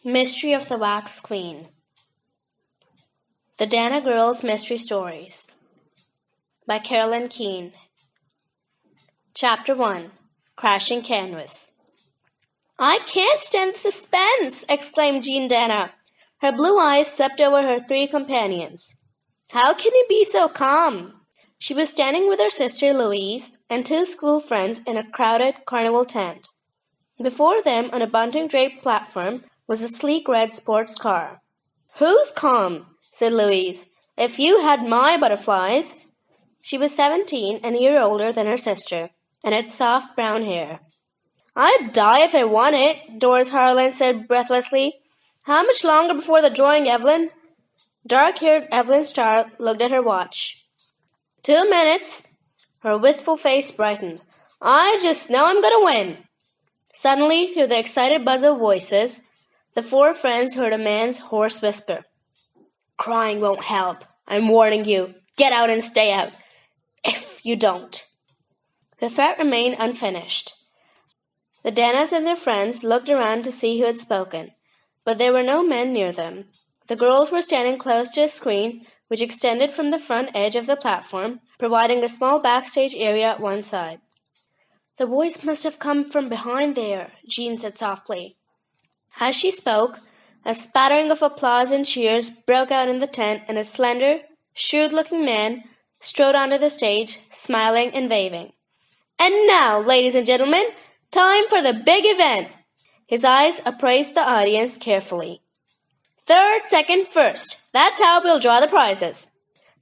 Mystery of the Wax Queen. The Dana Girls Mystery Stories by Carolyn Keene. Chapter 1. Crashing Canvas. "I can't stand the suspense!" exclaimed Jean Dana. Her blue eyes swept over her three companions. "How can you be so calm?" She was standing with her sister Louise and two school friends in a crowded carnival tent. Before them, on a bunting-draped platform, was a sleek red sports car. "Who's calm?" said Louise. "If you had my butterflies." She was 17, and a year older than her sister, and had soft brown hair. "I'd die if I won it," Doris Harlan said breathlessly. "How much longer before the drawing, Evelyn?" Dark-haired Evelyn Starr looked at her watch. 2 minutes. Her wistful face brightened. "I just know I'm going to win." Suddenly, through the excited buzz of voices, the four friends heard a man's hoarse whisper. "Crying won't help. I'm warning you. Get out and stay out. If you don't." The threat remained unfinished. The Danas and their friends looked around to see who had spoken, but there were no men near them. The girls were standing close to a screen which extended from the front edge of the platform, providing a small backstage area at one side. "The voice must have come from behind there," Jean said softly. As she spoke, a spattering of applause and cheers broke out in the tent, and a slender, shrewd-looking man strode onto the stage, smiling and waving. "And now, ladies and gentlemen, time for the big event." His eyes appraised the audience carefully. "Third, second, first. That's how we'll draw the prizes."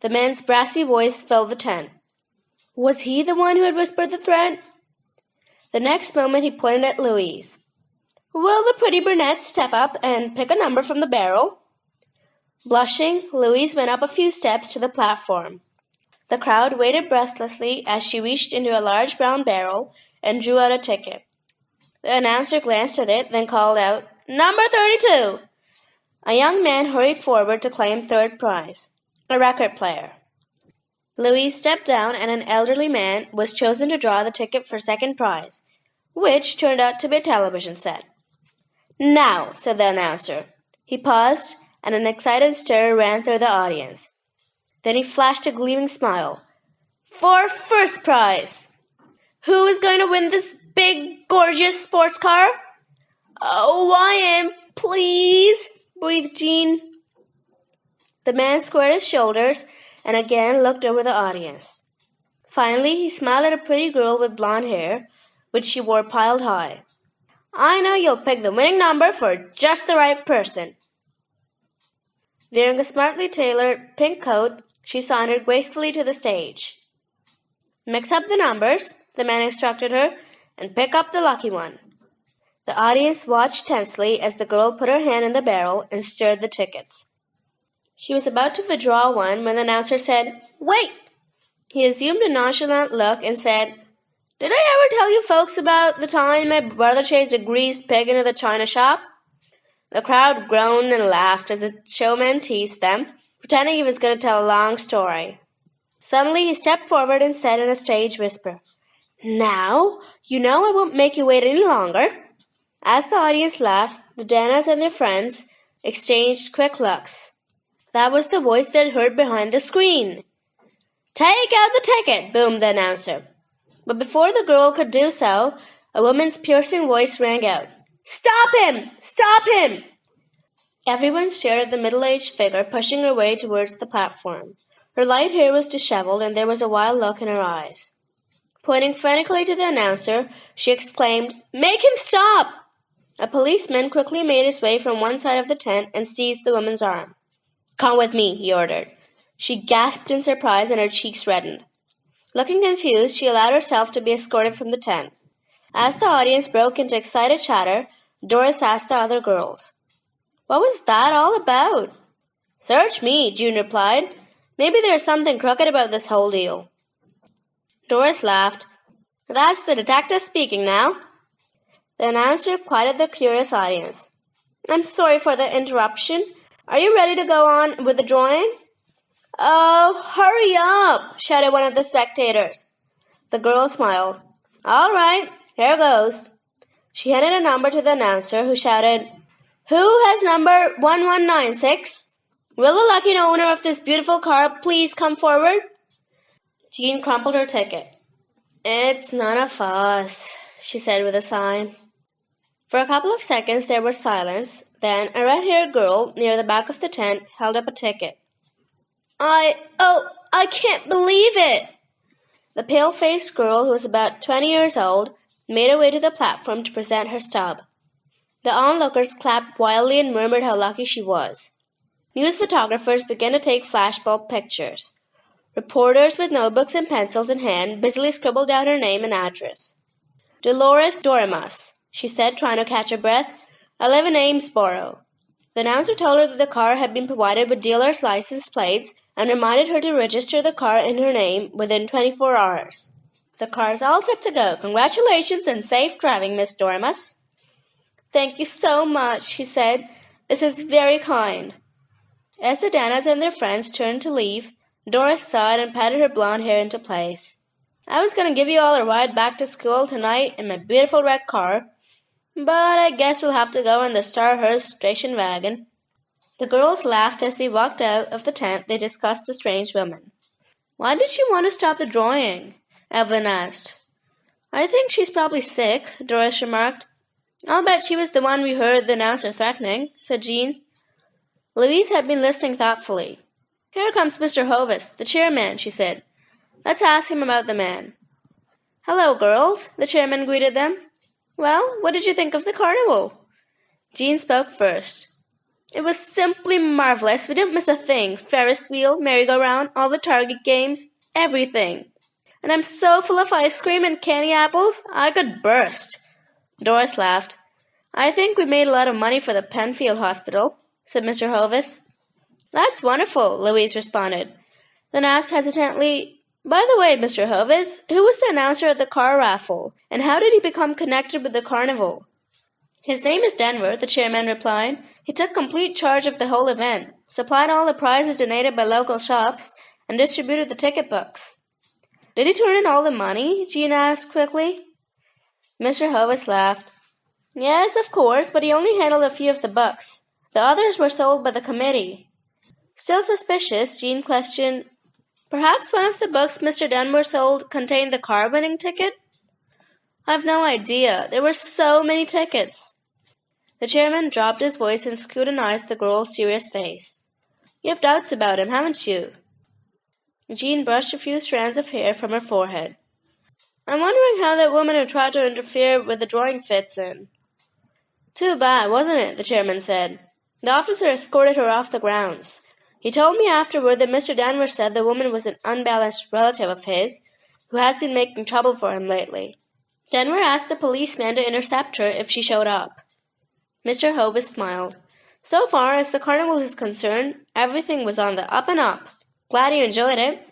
The man's brassy voice filled the tent. Was he the one who had whispered the threat? The next moment he pointed at Louise. "Will the pretty brunette step up and pick a number from the barrel?" Blushing, Louise went up a few steps to the platform. The crowd waited breathlessly as she reached into a large brown barrel and drew out a ticket. The announcer glanced at it, then called out, "Number 32!" A young man hurried forward to claim third prize, a record player. Louise stepped down, and an elderly man was chosen to draw the ticket for second prize, which turned out to be a television set. "Now," said the announcer. He paused, and an excited stir ran through the audience. Then he flashed a gleaming smile. "For first prize! Who is going to win this big, gorgeous sports car?" "Oh, I am, please," breathed Jean. The man squared his shoulders and again looked over the audience. Finally, he smiled at a pretty girl with blonde hair, which she wore piled high. "I know you'll pick the winning number for just the right person." Wearing a smartly tailored pink coat, she sauntered gracefully to the stage. "Mix up the numbers," the man instructed her, "and pick up the lucky one." The audience watched tensely as the girl put her hand in the barrel and stirred the tickets. She was about to withdraw one when the announcer said, "Wait!" He assumed a nonchalant look and said, "Did I ever tell you folks about the time my brother chased a greased pig into the china shop?" The crowd groaned and laughed as the showman teased them, pretending he was going to tell a long story. Suddenly he stepped forward and said in a stage whisper, "Now, you know I won't make you wait any longer." As the audience laughed, the Danas and their friends exchanged quick looks. That was the voice they had heard behind the screen. "Take out the ticket," boomed the announcer. But before the girl could do so, a woman's piercing voice rang out. "Stop him! Stop him!" Everyone stared at the middle-aged figure pushing her way towards the platform. Her light hair was disheveled, and there was a wild look in her eyes. Pointing frantically to the announcer, she exclaimed, "Make him stop!" A policeman quickly made his way from one side of the tent and seized the woman's arm. "Come with me," he ordered. She gasped in surprise and her cheeks reddened. Looking confused, she allowed herself to be escorted from the tent. As the audience broke into excited chatter, Doris asked the other girls, "What was that all about?" "Search me," June replied. "Maybe there's something crooked about this whole deal." Doris laughed. "That's the detective speaking now." The announcer quieted the curious audience. "I'm sorry for the interruption. Are you ready to go on with the drawing?" "Oh, hurry up!" shouted one of the spectators. The girl smiled. "All right, here goes." She handed a number to the announcer, who shouted, Who has number 1196? Will the lucky owner of this beautiful car please come forward? Jean crumpled her ticket. It's none of us, she said with a sigh. For a couple of seconds there was silence. Then a red-haired girl near the back of the tent held up a ticket. I can't believe it! The pale-faced girl, who was about 20 years old, made her way to the platform to present her stub. The onlookers clapped wildly and murmured how lucky she was. News photographers began to take flashbulb pictures. Reporters with notebooks and pencils in hand busily scribbled down her name and address. Dolores Doremus, she said, trying to catch her breath. I live in Amesboro. The announcer told her that the car had been provided with dealer's license plates and reminded her to register the car in her name within 24 hours. The car's all set to go. Congratulations and safe driving, Miss Doremus. Thank you so much, she said. This is very kind. As the Danas and their friends turned to leave, Doris sighed and patted her blonde hair into place. I was going to give you all a ride back to school tonight in my beautiful red car, but I guess we'll have to go in the Starhurst station wagon. The girls laughed as they walked out of the tent. They discussed the strange woman. Why did she want to stop the drawing? Evelyn asked. I think she's probably sick, Doris remarked. I'll bet she was the one we heard the announcer threatening, said Jean. Louise had been listening thoughtfully. Here comes Mr. Hovis, the chairman, she said. Let's ask him about the man. Hello, girls, the chairman greeted them. Well, what did you think of the carnival? Jean spoke first. It was simply marvelous. We didn't miss a thing. Ferris wheel, merry-go-round, all the target games, everything. And I'm so full of ice cream and candy apples, I could burst. Doris laughed. I think we made a lot of money for the Penfield Hospital, said Mr. Hovis. That's wonderful, Louise responded. Then asked hesitantly, By the way, Mr. Hovis, who was the announcer at the car raffle, and how did he become connected with the carnival? His name is Denver, the chairman replied. He took complete charge of the whole event, supplied all the prizes donated by local shops, and distributed the ticket books. Did he turn in all the money? Jean asked quickly. Mr. Hovis laughed. Yes, of course, but he only handled a few of the books. The others were sold by the committee. Still suspicious, Jean questioned, Perhaps one of the books Mr. Denver sold contained the car-winning ticket? I've no idea. There were so many tickets. The chairman dropped his voice and scrutinized the girl's serious face. You have doubts about him, haven't you? Jean brushed a few strands of hair from her forehead. I'm wondering how that woman who tried to interfere with the drawing fits in. Too bad, wasn't it? The chairman said. The officer escorted her off the grounds. He told me afterward that Mr. Denver said the woman was an unbalanced relative of his who has been making trouble for him lately. Denver asked the policeman to intercept her if she showed up. Mr. Hovis smiled. So far as the carnival is concerned, everything was on the up and up. Glad you enjoyed it.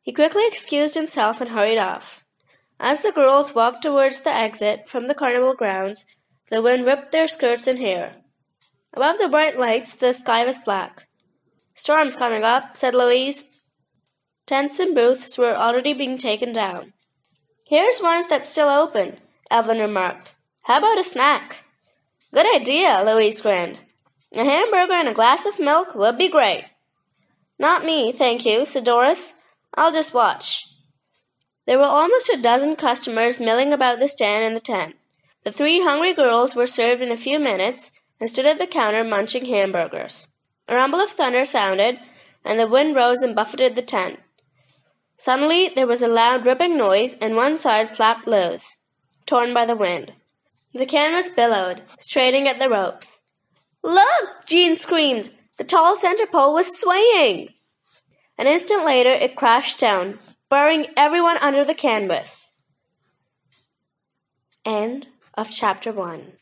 He quickly excused himself and hurried off. As the girls walked towards the exit from the carnival grounds, the wind whipped their skirts and hair. Above the bright lights, the sky was black. Storm's coming up, said Louise. Tents and booths were already being taken down. Here's one that's still open, Evelyn remarked. How about a snack? Good idea, Louise grinned. A hamburger and a glass of milk would be great. Not me, thank you, said Doris. I'll just watch. There were almost a dozen customers milling about the stand in the tent. The three hungry girls were served in a few minutes and stood at the counter munching hamburgers. A rumble of thunder sounded, and the wind rose and buffeted the tent. Suddenly there was a loud ripping noise, and one side flapped loose, torn by the wind. The canvas billowed, straining at the ropes. Look! Jean screamed. The tall center pole was swaying. An instant later it crashed down, burying everyone under the canvas. End of chapter 1.